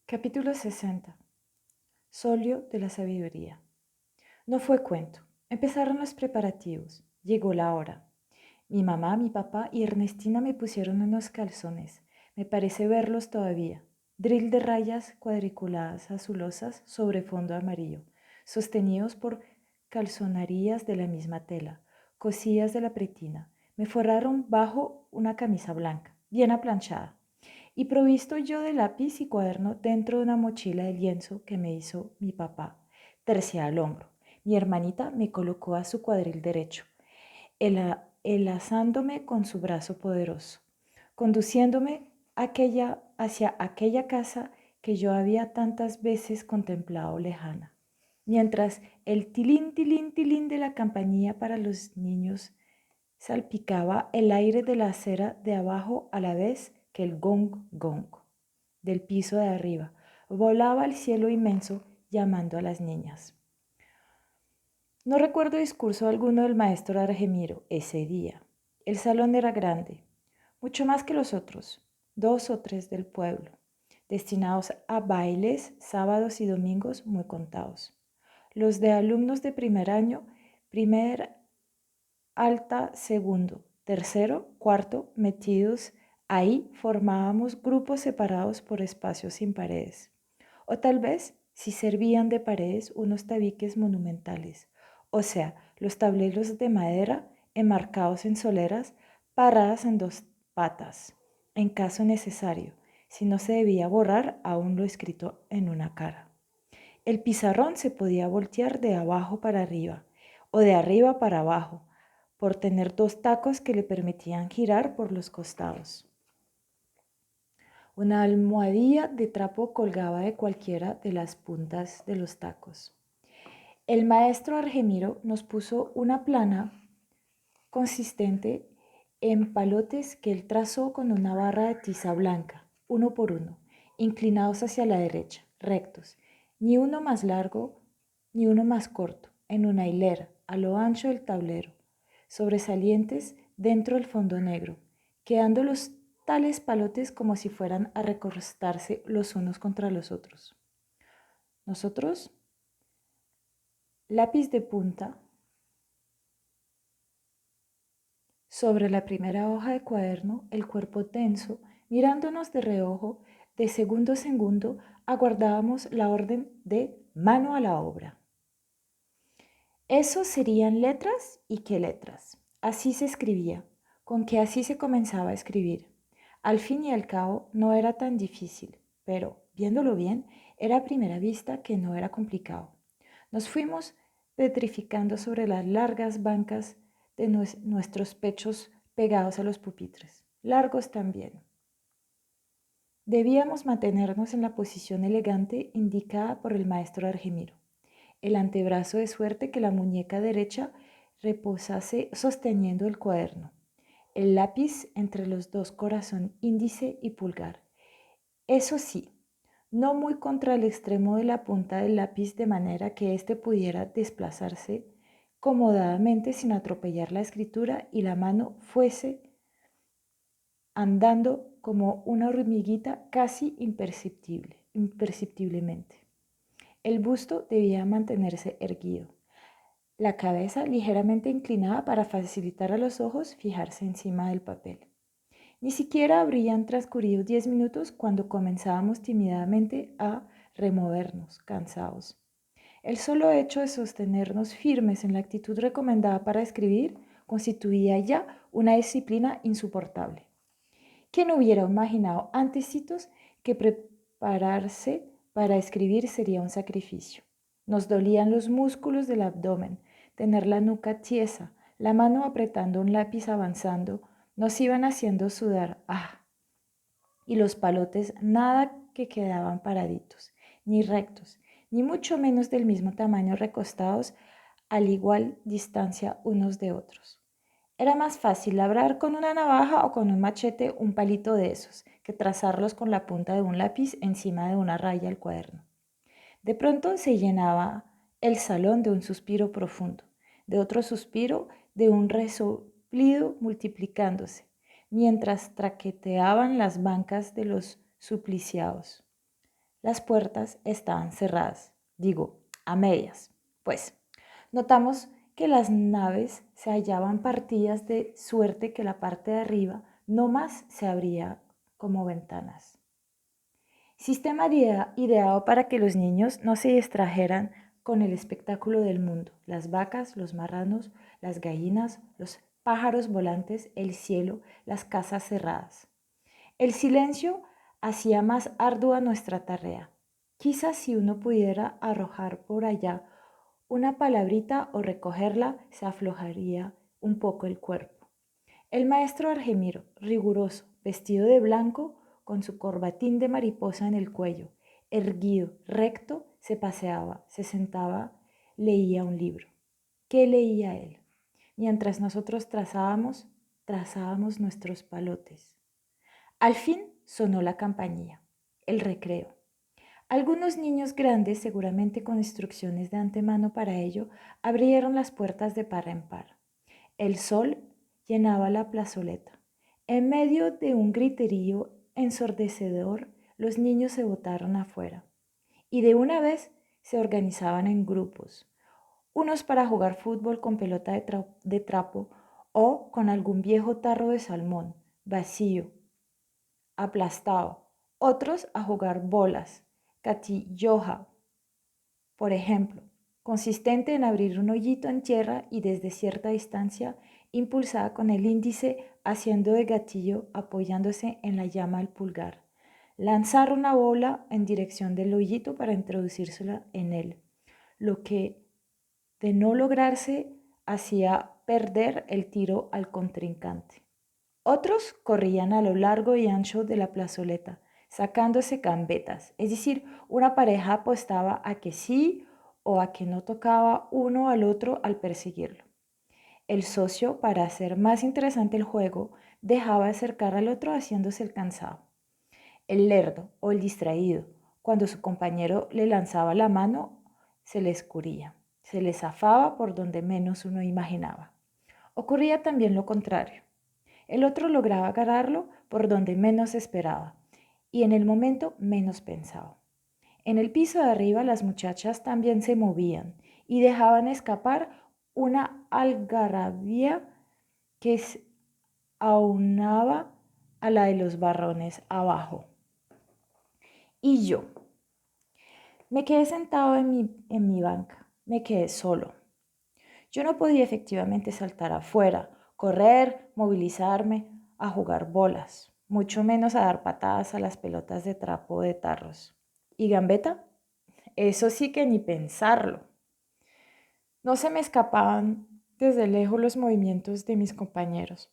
Capítulo 60. Solio de la sabiduría. No fue cuento. Empezaron los preparativos. Llegó la hora. Mi mamá, mi papá y Ernestina me pusieron unos calzones. Me parece verlos todavía. Drill de rayas cuadriculadas azulosas sobre fondo amarillo, sostenidos por calzonarías de la misma tela, cosidas de la pretina. Me forraron bajo una camisa blanca, bien aplanchada y provisto yo de lápiz y cuaderno dentro de una mochila de lienzo que me hizo mi papá, terciada al hombro. Mi hermanita me colocó a su cuadril derecho, enlazándome con su brazo poderoso, conduciéndome hacia aquella casa que yo había tantas veces contemplado lejana. Mientras el tilín, tilín, tilín de la campanilla para los niños salpicaba el aire de la acera de abajo a la vez que el gong gong del piso de arriba volaba al cielo inmenso llamando a las niñas. No recuerdo discurso alguno del maestro Argemiro ese día. El salón era grande, mucho más que los otros, 2 o 3 del pueblo, destinados a bailes sábados y domingos muy contados. Los de alumnos de primer año, primer alta, segundo, tercero, cuarto, metidos ahí formábamos grupos separados por espacios sin paredes. O tal vez, si servían de paredes, unos tabiques monumentales, o sea, los tableros de madera enmarcados en soleras paradas en 2 patas, en caso necesario, si no se debía borrar aún lo escrito en una cara. El pizarrón se podía voltear de abajo para arriba o de arriba para abajo, por tener 2 tacos que le permitían girar por los costados. Una almohadilla de trapo colgaba de cualquiera de las puntas de los tacos. El maestro Argemiro nos puso una plana consistente en palotes que él trazó con una barra de tiza blanca, uno por uno, inclinados hacia la derecha, rectos, ni uno más largo ni uno más corto, en una hilera, a lo ancho del tablero, sobresalientes dentro del fondo negro, quedando los tales palotes como si fueran a recostarse los unos contra los otros. Nosotros, lápiz de punta, sobre la primera hoja de cuaderno, el cuerpo tenso, mirándonos de reojo, de segundo a segundo, aguardábamos la orden de mano a la obra. Eso serían letras y qué letras. Así se escribía, con que así se comenzaba a escribir. Al fin y al cabo no era tan difícil, pero, viéndolo bien, era a primera vista que no era complicado. Nos fuimos petrificando sobre las largas bancas de nuestros pechos pegados a los pupitres, largos también. Debíamos mantenernos en la posición elegante indicada por el maestro Argemiro, el antebrazo de suerte que la muñeca derecha reposase sosteniendo el cuaderno, el lápiz entre los 2 corazón índice y pulgar. Eso sí, no muy contra el extremo de la punta del lápiz de manera que éste pudiera desplazarse cómodamente sin atropellar la escritura y la mano fuese andando como una hormiguita casi imperceptiblemente. El busto debía mantenerse erguido, la cabeza ligeramente inclinada para facilitar a los ojos fijarse encima del papel. Ni siquiera habrían transcurrido 10 minutos cuando comenzábamos tímidamente a removernos, cansados. El solo hecho de sostenernos firmes en la actitud recomendada para escribir constituía ya una disciplina insoportable. ¿Quién hubiera imaginado antecitos que prepararse para escribir sería un sacrificio? Nos dolían los músculos del abdomen, tener la nuca tiesa, la mano apretando un lápiz avanzando, nos iban haciendo sudar. ¡Ah! Y los palotes nada que quedaban paraditos, ni rectos, ni mucho menos del mismo tamaño recostados al igual distancia unos de otros. Era más fácil labrar con una navaja o con un machete un palito de esos que trazarlos con la punta de un lápiz encima de una raya al cuaderno. De pronto se llenaba el salón de un suspiro profundo, de otro suspiro, de un resoplido multiplicándose, mientras traqueteaban las bancas de los supliciados. Las puertas estaban cerradas, digo, a medias. Pues, notamos que las naves se hallaban partidas de suerte que la parte de arriba no más se abría como ventanas. Sistema ideado para que los niños no se distrajeran con el espectáculo del mundo, las vacas, los marranos, las gallinas, los pájaros volantes, el cielo, las casas cerradas. El silencio hacía más ardua nuestra tarea. Quizás si uno pudiera arrojar por allá una palabrita o recogerla, se aflojaría un poco el cuerpo. El maestro Argemiro, riguroso, vestido de blanco, con su corbatín de mariposa en el cuello, erguido, recto, se paseaba, se sentaba, leía un libro. ¿Qué leía él? Mientras nosotros trazábamos nuestros palotes. Al fin sonó la campanilla, el recreo. Algunos niños grandes, seguramente con instrucciones de antemano para ello, abrieron las puertas de par en par. El sol llenaba la plazoleta. En medio de un griterío ensordecedor, los niños se botaron afuera y de una vez se organizaban en grupos, unos para jugar fútbol con pelota de trapo o con algún viejo tarro de salmón, vacío, aplastado, otros a jugar bolas, catilloja, por ejemplo, consistente en abrir un hoyito en tierra y desde cierta distancia, impulsada con el índice, haciendo de gatillo apoyándose en la llama del pulgar, lanzar una bola en dirección del hoyito para introducírsela en él, lo que de no lograrse hacía perder el tiro al contrincante. Otros corrían a lo largo y ancho de la plazoleta, sacándose gambetas, es decir, una pareja apostaba a que sí o a que no tocaba uno al otro al perseguirlo. El socio, para hacer más interesante el juego, dejaba acercar al otro haciéndose el cansado. El lerdo o el distraído, cuando su compañero le lanzaba la mano, se le escurría, se le zafaba por donde menos uno imaginaba. Ocurría también lo contrario. El otro lograba agarrarlo por donde menos esperaba y en el momento menos pensaba. En el piso de arriba las muchachas también se movían y dejaban escapar una algarabía que se aunaba a la de los barrones abajo. Y yo me quedé sentado en mi banca, me quedé solo. Yo no podía efectivamente saltar afuera, correr, movilizarme, a jugar bolas, mucho menos a dar patadas a las pelotas de trapo de tarros. ¿Y gambeta? Eso sí que ni pensarlo. No se me escapaban desde lejos los movimientos de mis compañeros.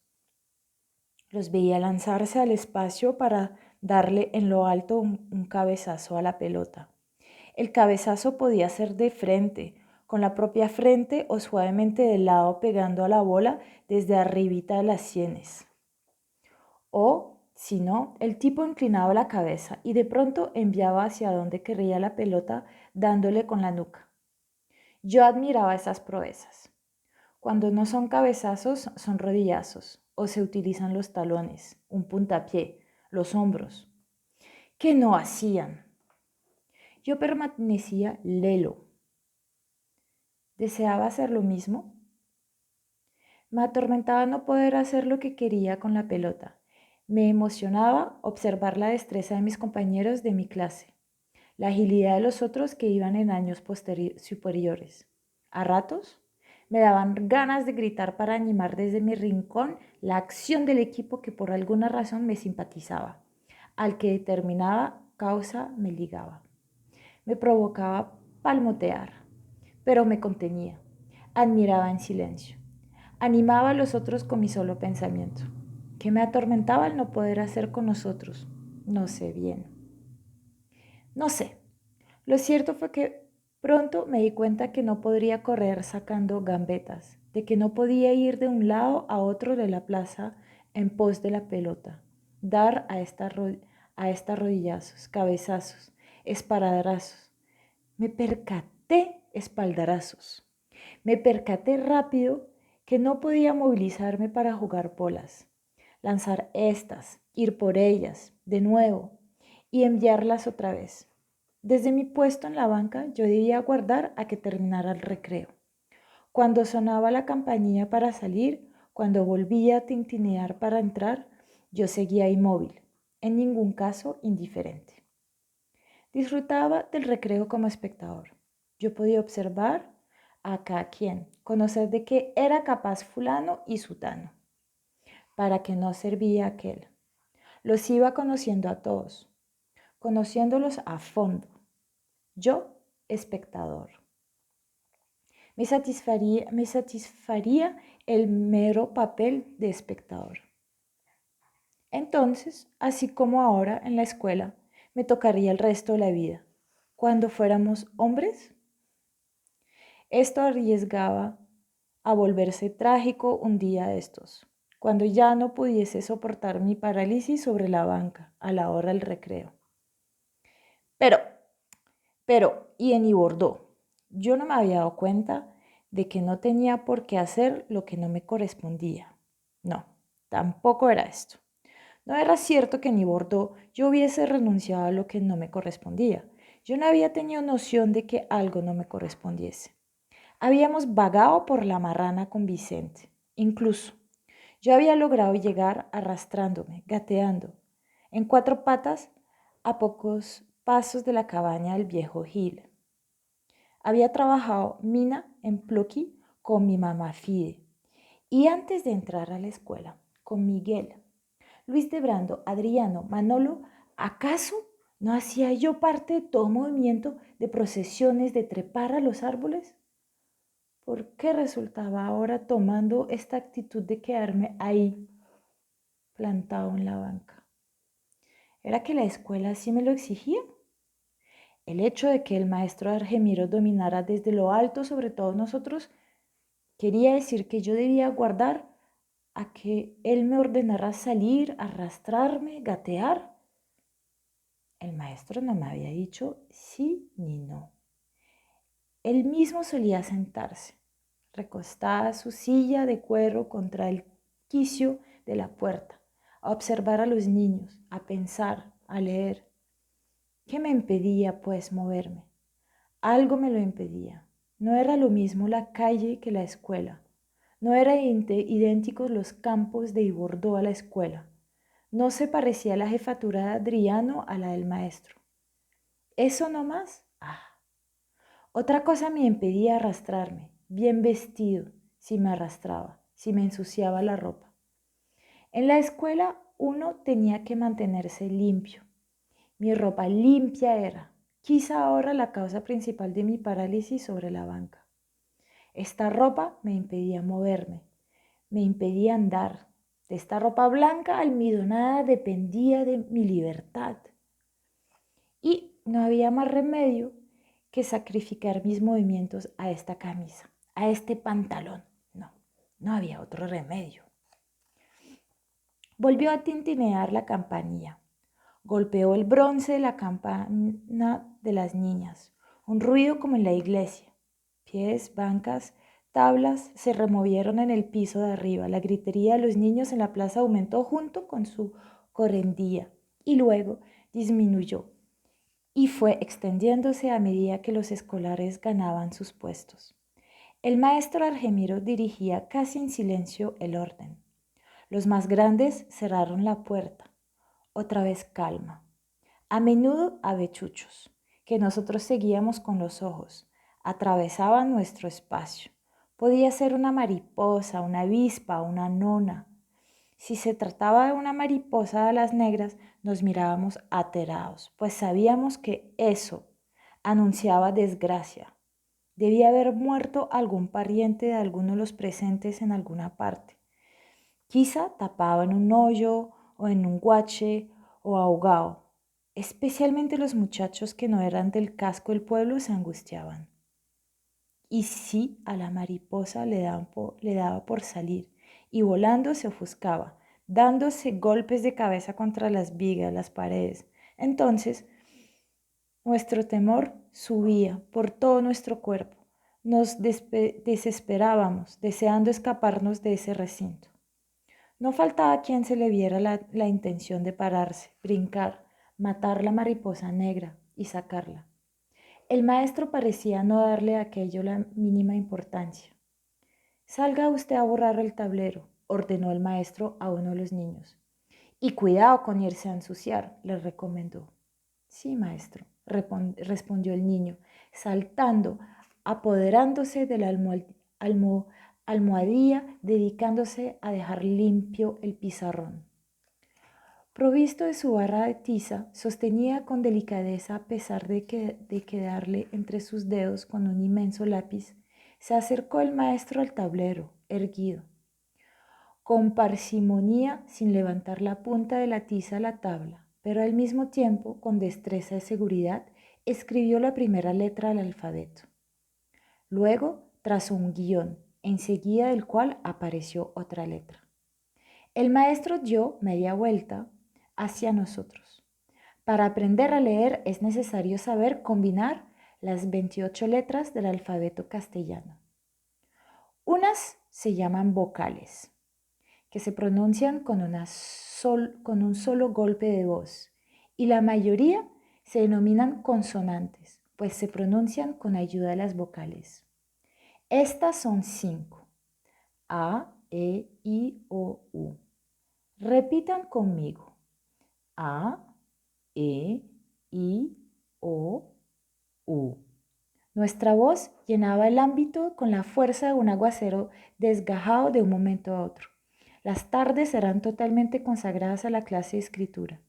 Los veía lanzarse al espacio para darle en lo alto un cabezazo a la pelota. El cabezazo podía ser de frente, con la propia frente o suavemente de lado pegando a la bola desde arribita de las sienes. O, si no, el tipo inclinaba la cabeza y de pronto enviaba hacia donde quería la pelota dándole con la nuca. Yo admiraba esas proezas. Cuando no son cabezazos, son rodillazos o se utilizan los talones, un puntapié, los hombros. ¿Qué no hacían? Yo permanecía lelo. ¿Deseaba hacer lo mismo? Me atormentaba no poder hacer lo que quería con la pelota. Me emocionaba observar la destreza de mis compañeros de mi clase, la agilidad de los otros que iban en años superiores. A ratos me daban ganas de gritar para animar desde mi rincón la acción del equipo que por alguna razón me simpatizaba, al que determinada causa me ligaba. Me provocaba palmotear, pero me contenía. Admiraba en silencio. Animaba a los otros con mi solo pensamiento. ¿Qué me atormentaba el no poder hacer con nosotros? No sé bien. No sé. Lo cierto fue que pronto me di cuenta que no podría correr sacando gambetas, de que no podía ir de un lado a otro de la plaza en pos de la pelota, dar a esta rodillazos, cabezazos, esparadrazos. Me percaté espaldarazos. Me percaté rápido que no podía movilizarme para jugar bolas, lanzar estas, ir por ellas de nuevo y enviarlas otra vez. Desde mi puesto en la banca yo debía aguardar a que terminara el recreo. Cuando sonaba la campanilla para salir, cuando volvía a tintinear para entrar, yo seguía inmóvil, en ningún caso indiferente. Disfrutaba del recreo como espectador. Yo podía observar a cada quien, conocer de qué era capaz fulano y sutano, para qué no servía aquel. Los iba conociendo a todos, conociéndolos a fondo. Yo, espectador. Me satisfaría el mero papel de espectador. Entonces, así como ahora en la escuela, me tocaría el resto de la vida. Cuando fuéramos hombres, esto arriesgaba a volverse trágico un día de estos, cuando ya no pudiese soportar mi parálisis sobre la banca a la hora del recreo. Y en Ibordó, yo no me había dado cuenta de que no tenía por qué hacer lo que no me correspondía. No, tampoco era esto. No era cierto que en Ibordó yo hubiese renunciado a lo que no me correspondía. Yo no había tenido noción de que algo no me correspondiese. Habíamos vagado por la marrana con Vicente. Incluso, yo había logrado llegar arrastrándome, gateando, en cuatro patas, a pocos pasos de la cabaña del viejo Gil. Había trabajado mina en Ploqui con mi mamá Fide y antes de entrar a la escuela con Miguel, Luis de Brando, Adriano, Manolo, ¿acaso no hacía yo parte de todo movimiento de procesiones de trepar a los árboles? ¿Por qué resultaba ahora tomando esta actitud de quedarme ahí, plantado en la banca? ¿Era que la escuela sí me lo exigía? El hecho de que el maestro Argemiro dominara desde lo alto sobre todos nosotros quería decir que yo debía guardar a que él me ordenara salir, arrastrarme, gatear. El maestro no me había dicho sí ni no. Él mismo solía sentarse, recostada su silla de cuero contra el quicio de la puerta, a observar a los niños, a pensar, a leer. ¿Qué me impedía, pues, moverme? Algo me lo impedía. No era lo mismo la calle que la escuela. No eran idénticos los campos de Ibordó a la escuela. No se parecía la jefatura de Adriano a la del maestro. ¿Eso no más? Ah. Otra cosa me impedía arrastrarme, bien vestido, si me arrastraba, si me ensuciaba la ropa. En la escuela uno tenía que mantenerse limpio. Mi ropa limpia era, quizá ahora la causa principal de mi parálisis sobre la banca. Esta ropa me impedía moverme, me impedía andar. De esta ropa blanca almidonada dependía de mi libertad. Y no había más remedio que sacrificar mis movimientos a esta camisa, a este pantalón. No, no había otro remedio. Volvió a tintinear la campanilla. Golpeó el bronce de la campana de las niñas. Un ruido como en la iglesia. Pies, bancas, tablas se removieron en el piso de arriba. La gritería de los niños en la plaza aumentó junto con su correndía y luego disminuyó y fue extendiéndose a medida que los escolares ganaban sus puestos. El maestro Argemiro dirigía casi en silencio el orden. Los más grandes cerraron la puerta. Otra vez calma. A menudo avechuchos, que nosotros seguíamos con los ojos, atravesaban nuestro espacio. Podía ser una mariposa, una avispa, una nona. Si se trataba de una mariposa de alas negras, nos mirábamos aterados, pues sabíamos que eso anunciaba desgracia. Debía haber muerto algún pariente de alguno de los presentes en alguna parte. Quizá tapado en un hoyo o en un guache o ahogado. Especialmente los muchachos que no eran del casco del pueblo se angustiaban. Y sí, a la mariposa le daba por salir, y volando se ofuscaba, dándose golpes de cabeza contra las vigas, las paredes. Entonces, nuestro temor subía por todo nuestro cuerpo. Nos desesperábamos, deseando escaparnos de ese recinto. No faltaba quien se le viera la intención de pararse, brincar, matar la mariposa negra y sacarla. El maestro parecía no darle a aquello la mínima importancia. Salga usted a borrar el tablero, ordenó el maestro a uno de los niños. Y cuidado con irse a ensuciar, le recomendó. Sí, maestro, respondió el niño, saltando, apoderándose de la almohadilla, dedicándose a dejar limpio el pizarrón. Provisto de su barra de tiza, sostenía con delicadeza a pesar de quedarle entre sus dedos con un inmenso lápiz, se acercó el maestro al tablero, erguido. Con parsimonia, sin levantar la punta de la tiza a la tabla, pero al mismo tiempo, con destreza y seguridad, escribió la primera letra del alfabeto. Luego trazó un guión, enseguida del cual apareció otra letra. El maestro dio media vuelta hacia nosotros. Para aprender a leer es necesario saber combinar las 28 letras del alfabeto castellano. Unas se llaman vocales, que se pronuncian con un solo golpe de voz, y la mayoría se denominan consonantes, pues se pronuncian con ayuda de las vocales. Estas son 5: A, E, I, O, U. Repitan conmigo: A, E, I, O, U. Nuestra voz llenaba el ámbito con la fuerza de un aguacero desgajado de un momento a otro. Las tardes eran totalmente consagradas a la clase de escritura.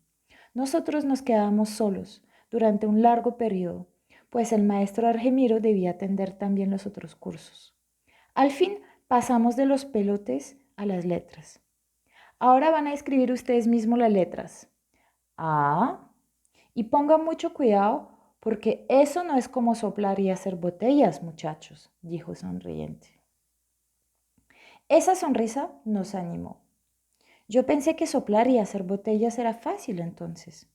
Nosotros nos quedábamos solos durante un largo periodo, pues el maestro Argemiro debía atender también los otros cursos. Al fin pasamos de los pelotes a las letras. Ahora van a escribir ustedes mismos las letras. A. Y pongan mucho cuidado porque eso no es como soplar y hacer botellas, muchachos, dijo sonriente. Esa sonrisa nos animó. Yo pensé que soplar y hacer botellas era fácil entonces.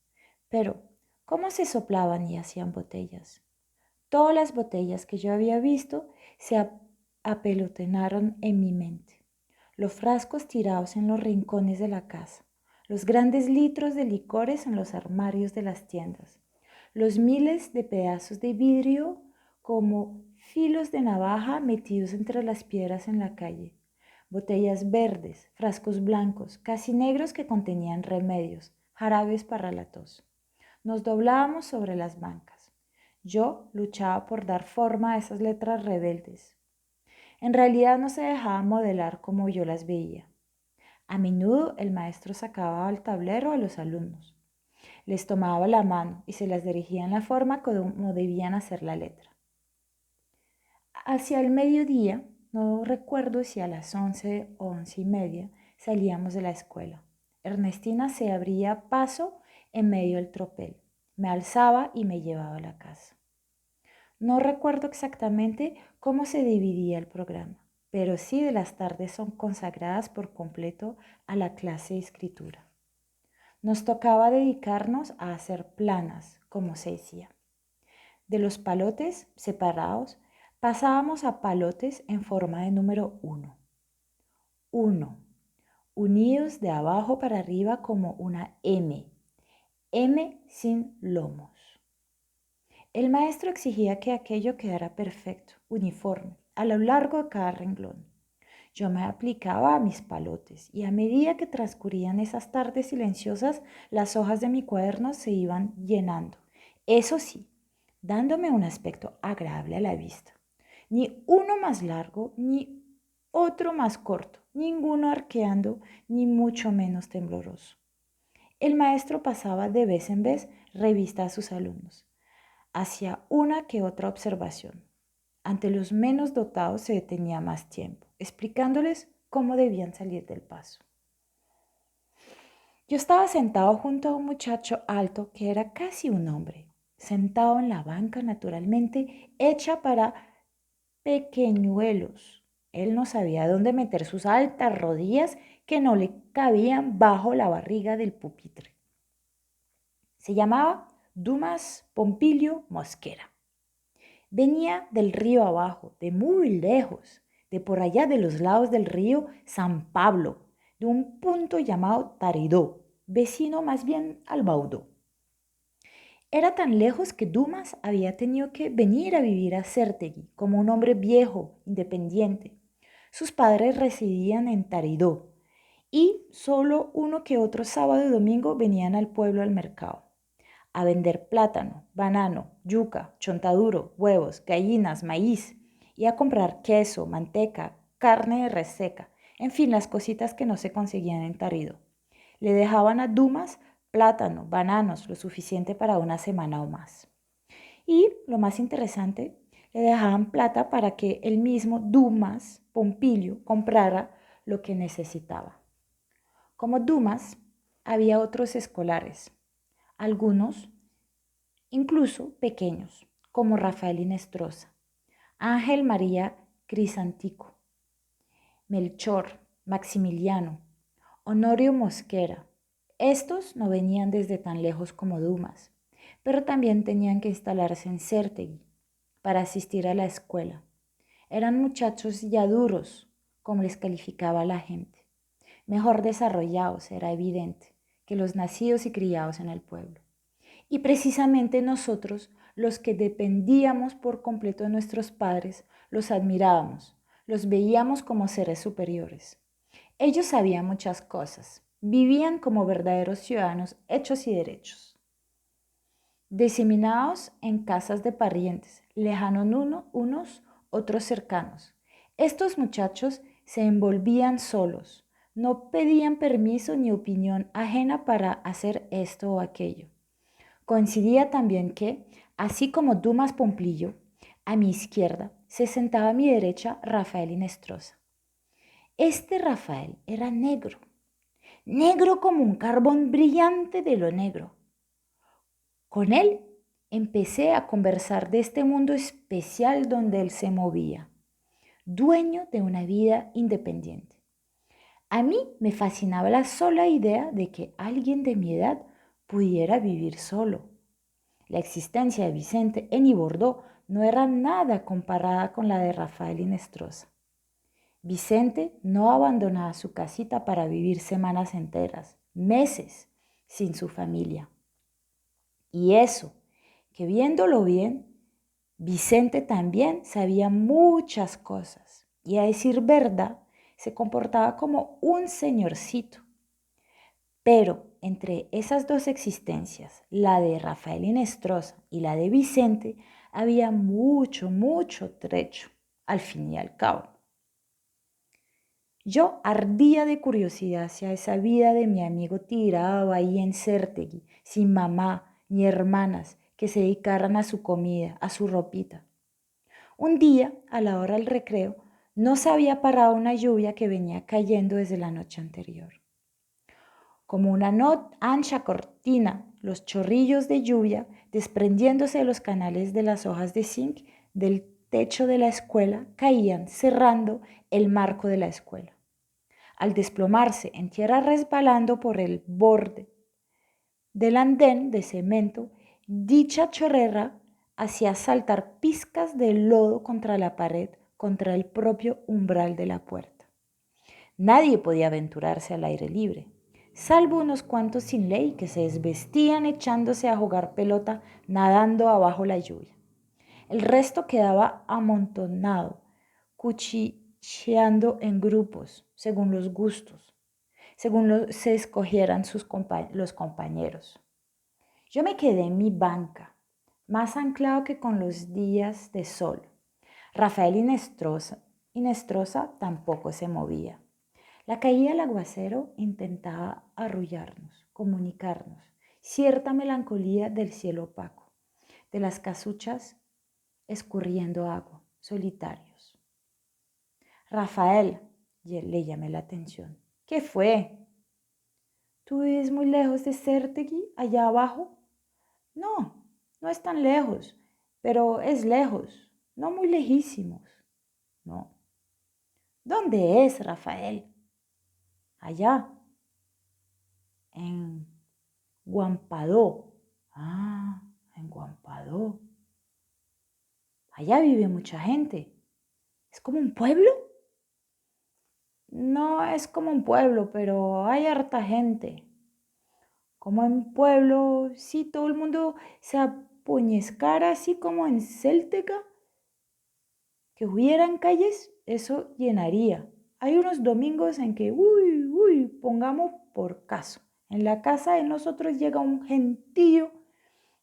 Pero, ¿cómo se soplaban y hacían botellas? Todas las botellas que yo había visto se apelotonaron en mi mente. Los frascos tirados en los rincones de la casa, los grandes litros de licores en los armarios de las tiendas, los miles de pedazos de vidrio como filos de navaja metidos entre las piedras en la calle, botellas verdes, frascos blancos, casi negros que contenían remedios, jarabes para la tos. Nos doblábamos sobre las bancas. Yo luchaba por dar forma a esas letras rebeldes. En realidad no se dejaban modelar como yo las veía. A menudo el maestro sacaba al tablero a los alumnos. Les tomaba la mano y se las dirigía en la forma como debían hacer la letra. Hacia el mediodía, no recuerdo si a las 11 o 11:30, salíamos de la escuela. Ernestina se abría paso en medio del tropel. Me alzaba y me llevaba a la casa. No recuerdo exactamente cómo se dividía el programa, pero sí de las tardes son consagradas por completo a la clase de escritura. Nos tocaba dedicarnos a hacer planas, como se decía. De los palotes separados pasábamos a palotes en forma de número 1. 1. Unidos de abajo para arriba como una M. M sin lomos. El maestro exigía que aquello quedara perfecto, uniforme, a lo largo de cada renglón. Yo me aplicaba a mis palotes y a medida que transcurrían esas tardes silenciosas, las hojas de mi cuaderno se iban llenando. Eso sí, dándome un aspecto agradable a la vista. Ni uno más largo, ni otro más corto, ninguno arqueando, ni mucho menos tembloroso. El maestro pasaba de vez en vez revista a sus alumnos. Hacía una que otra observación. Ante los menos dotados se detenía más tiempo, explicándoles cómo debían salir del paso. Yo estaba sentado junto a un muchacho alto que era casi un hombre, sentado en la banca naturalmente hecha para pequeñuelos. Él no sabía dónde meter sus altas rodillas que no le cabían bajo la barriga del pupitre. Se llamaba Dumas Pompilio Mosquera. Venía del río abajo, de muy lejos, de por allá de los lados del río San Pablo, de un punto llamado Taridó, vecino más bien al Baudó. Era tan lejos que Dumas había tenido que venir a vivir a Cértegui como un hombre viejo, independiente. Sus padres residían en Taridó y solo uno que otro sábado y domingo venían al pueblo al mercado a vender plátano, banano, yuca, chontaduro, huevos, gallinas, maíz y a comprar queso, manteca, carne de res seca, en fin, las cositas que no se conseguían en Taridó. Le dejaban a Dumas plátano, bananos, lo suficiente para una semana o más. Y lo más interesante, le dejaban plata para que el mismo Dumas, Pompilio, comprara lo que necesitaba. Como Dumas, había otros escolares, algunos incluso pequeños, como Rafael Inestrosa, Ángel María Crisantico, Melchor, Maximiliano, Honorio Mosquera. Estos no venían desde tan lejos como Dumas, pero también tenían que instalarse en Cértegui para asistir a la escuela. Eran muchachos ya duros, como les calificaba la gente, mejor desarrollados, era evidente, que los nacidos y criados en el pueblo. Y precisamente nosotros, los que dependíamos por completo de nuestros padres, los admirábamos, los veíamos como seres superiores. Ellos sabían muchas cosas, vivían como verdaderos ciudadanos hechos y derechos, diseminados en casas de parientes, lejanos unos, otros cercanos. Estos muchachos se envolvían solos, no pedían permiso ni opinión ajena para hacer esto o aquello. Coincidía también que, así como Dumas Pomplillo, a mi izquierda se sentaba a mi derecha Rafael Inestrosa. Este Rafael era negro, negro como un carbón brillante de lo negro. Con él empecé a conversar de este mundo especial donde él se movía, dueño de una vida independiente. A mí me fascinaba la sola idea de que alguien de mi edad pudiera vivir solo. La existencia de Vicente en Ibordó no era nada comparada con la de Rafael Inestrosa. Vicente no abandonaba su casita para vivir semanas enteras, meses, sin su familia. Y eso, que viéndolo bien, Vicente también sabía muchas cosas y a decir verdad, se comportaba como un señorcito. Pero entre esas dos existencias, la de Rafael Inestrosa y la de Vicente, había mucho, mucho trecho, al fin y al cabo. Yo ardía de curiosidad hacia esa vida de mi amigo tirado ahí en Cértegui, sin mamá ni hermanas que se dedicaran a su comida, a su ropita. Un día, a la hora del recreo, no se había parado una lluvia que venía cayendo desde la noche anterior. Como una ancha cortina, los chorrillos de lluvia, desprendiéndose de los canales de las hojas de zinc del techo de la escuela, caían cerrando el marco de la escuela. Al desplomarse en tierra resbalando por el borde del andén de cemento, dicha chorrera hacía saltar pizcas de lodo contra la pared, contra el propio umbral de la puerta. Nadie podía aventurarse al aire libre, salvo unos cuantos sin ley que se desvestían echándose a jugar pelota nadando abajo la lluvia. El resto quedaba amontonado, cuchicheando en grupos, según los gustos, según se escogieran los compañeros. Yo me quedé en mi banca, más anclado que con los días de sol. Rafael Inestrosa tampoco se movía. La caída del aguacero intentaba arrullarnos, comunicarnos, cierta melancolía del cielo opaco, de las casuchas escurriendo agua, solitarios. Rafael, le llamé la atención. ¿Qué fue? ¿Tú vives muy lejos de Cértegui, allá abajo? No, no es tan lejos, pero es lejos, no muy lejísimos. No. ¿Dónde es, Rafael? Allá, en Guampadó. Ah, en Guampadó. Allá vive mucha gente. ¿Es como un pueblo? No es como un pueblo, pero hay harta gente. como en pueblo, sí, todo el mundo se apuñescara así como en Céltica, que hubieran calles, eso llenaría. Hay unos domingos en que, pongamos por caso, en la casa de nosotros llega un gentío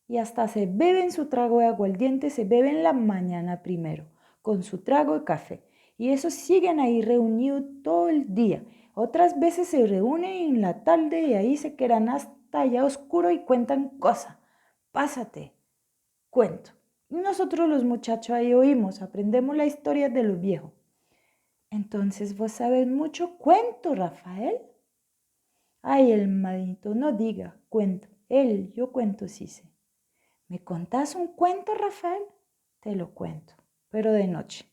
y hasta se beben su trago de aguardiente, se beben la mañana primero, con su trago de café. Y esos siguen ahí reunidos todo el día. Otras veces se reúnen en la tarde y ahí se quedan hasta allá oscuro y cuentan cosas. Pásate, cuento. Y nosotros los muchachos ahí oímos, aprendemos la historia de los viejos. Entonces vos sabes mucho cuento, Rafael. Ay, el madito, no diga, cuento. Yo cuento sí sé. ¿Me contás un cuento, Rafael? Te lo cuento, pero de noche.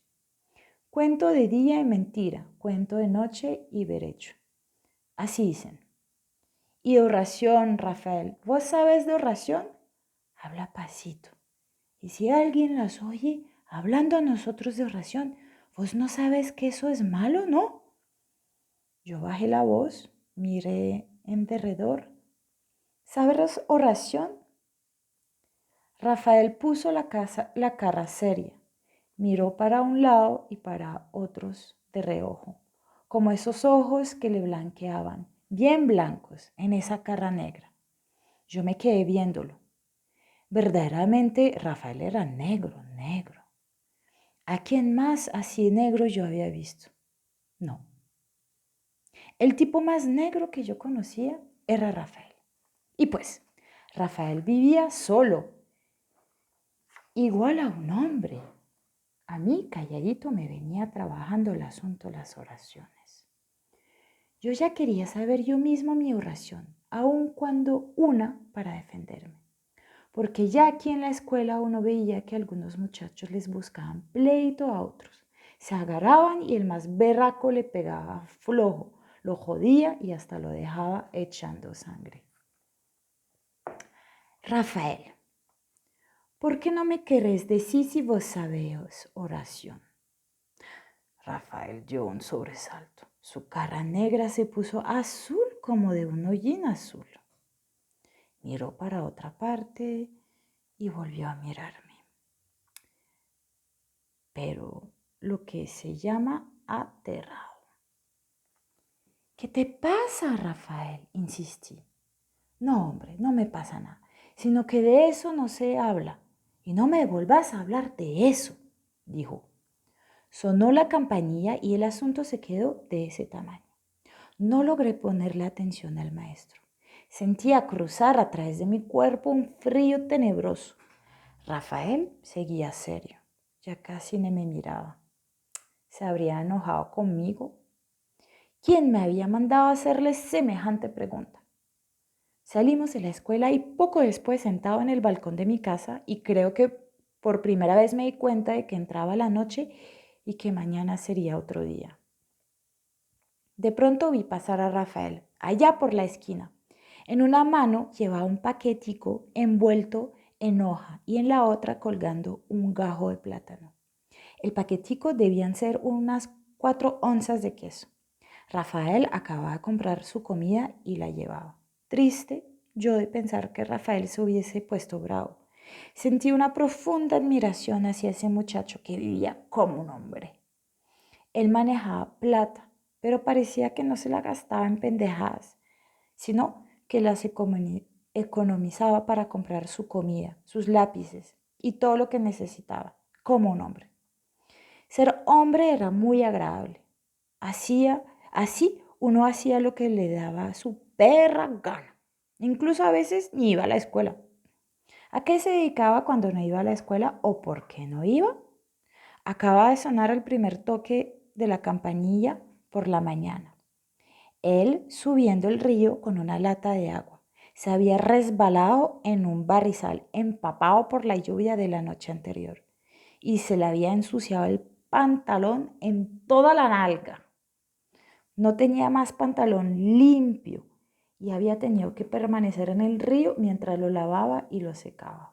Cuento de día y mentira, cuento de noche y derecho. Así dicen. Y oración, Rafael. ¿Vos sabes de oración? Habla pasito. Y si alguien las oye hablando a nosotros de oración, vos no sabes que eso es malo, ¿no? Yo bajé la voz, miré en derredor. ¿Sabes oración? Rafael puso la cara seria, miró para un lado y para otros de reojo, como esos ojos que le blanqueaban, bien blancos, en esa cara negra. Yo me quedé viéndolo. Verdaderamente Rafael era negro, negro. ¿A quién más así negro yo había visto? No. El tipo más negro que yo conocía era Rafael. Y pues, Rafael vivía solo, igual a un hombre. A mí, calladito, me venía trabajando el asunto de las oraciones. Yo ya quería saber yo mismo mi oración, aun cuando una para defenderme. Porque ya aquí en la escuela uno veía que algunos muchachos les buscaban pleito a otros. Se agarraban y el más berraco le pegaba flojo, lo jodía y hasta lo dejaba echando sangre. Rafael, ¿por qué no me querés decir si vos sabéis oración? Rafael dio un sobresalto. Su cara negra se puso azul como de un hollín azul. Miró para otra parte y volvió a mirarme. Pero lo que se llama aterrado. ¿Qué te pasa, Rafael? Insistí. No, hombre, no me pasa nada, sino que de eso no se habla. Y no me volvás a hablar de eso, dijo. Sonó la campanilla y el asunto se quedó de ese tamaño. No logré ponerle atención al maestro. Sentía cruzar a través de mi cuerpo un frío tenebroso. Rafael seguía serio. Ya casi ni me miraba. ¿Se habría enojado conmigo? ¿Quién me había mandado a hacerle semejante pregunta? Salimos de la escuela y poco después sentado en el balcón de mi casa y creo que por primera vez me di cuenta de que entraba la noche y que mañana sería otro día. De pronto vi pasar a Rafael, allá por la esquina. En una mano llevaba un paquetico envuelto en hoja y en la otra colgando un gajo de plátano. El paquetico debían ser unas 4 onzas de queso. Rafael acababa de comprar su comida y la llevaba. Triste yo de pensar que Rafael se hubiese puesto bravo. Sentí una profunda admiración hacia ese muchacho que vivía como un hombre. Él manejaba plata, pero parecía que no se la gastaba en pendejadas, sino que las economizaba para comprar su comida, sus lápices y todo lo que necesitaba, como un hombre. Ser hombre era muy agradable. Así uno hacía lo que le daba su perra gana. Incluso a veces ni iba a la escuela. ¿A qué se dedicaba cuando no iba a la escuela o por qué no iba? Acaba de sonar el primer toque de la campanilla por la mañana. Él subiendo el río con una lata de agua. Se había resbalado en un barrizal empapado por la lluvia de la noche anterior y se le había ensuciado el pantalón en toda la nalga. No tenía más pantalón limpio y había tenido que permanecer en el río mientras lo lavaba y lo secaba.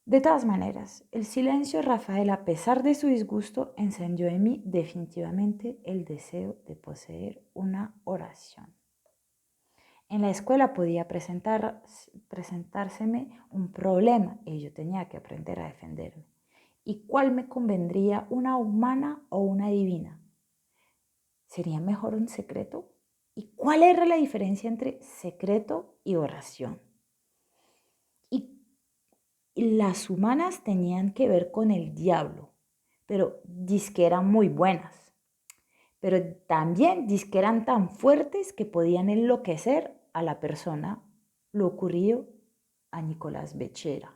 De todas maneras, el silencio de Rafael, a pesar de su disgusto, encendió en mí definitivamente el deseo de poseer una oración. En la escuela podía presentárseme un problema y yo tenía que aprender a defenderme. ¿Y cuál me convendría, una humana o una divina? ¿Sería mejor un secreto? ¿Y cuál era la diferencia entre secreto y oración? Y las humanas tenían que ver con el diablo, pero dizque eran muy buenas. Pero también dizque eran tan fuertes que podían enloquecer a la persona, lo ocurrido a Nicolás Bechara.